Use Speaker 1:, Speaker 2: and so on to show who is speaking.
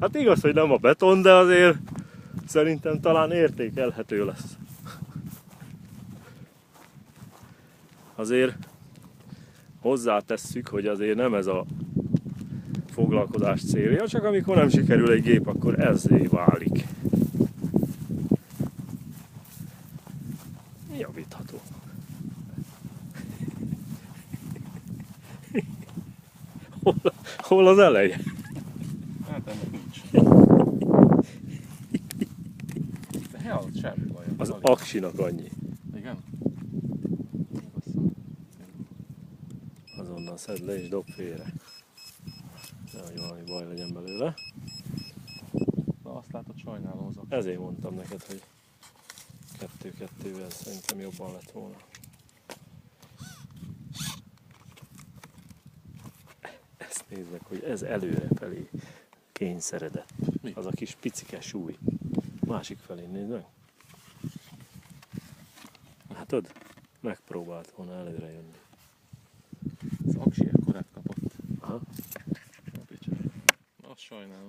Speaker 1: Hát igaz, hogy nem a beton, de azért szerintem talán értékelhető lesz. Azért hozzátesszük, hogy azért nem ez a foglalkozás célja, csak amikor nem sikerül egy gép, akkor ezzé válik. Javítható. Hol az eleje?
Speaker 2: Hát ennek nincs. De hely alatt semmi baj.
Speaker 1: Az aksinak annyi.
Speaker 2: Igen?
Speaker 1: Azonnal szedd le és dob félre. Nehogy valami baj legyen belőle.
Speaker 2: Na azt látod, sajnálózok.
Speaker 1: Ezért mondtam neked, hogy 2-2-vel szerintem jobban lett volna. Ezt nézd meg, hogy ez előrefelé kényszeredett.
Speaker 2: Mi?
Speaker 1: Az a kis picike súly. Másik felé nézd meg. Látod? Megpróbált volna előre jönni.
Speaker 2: Az aksi ekkorát kapott.
Speaker 1: Aha.
Speaker 2: Azt sajnálom.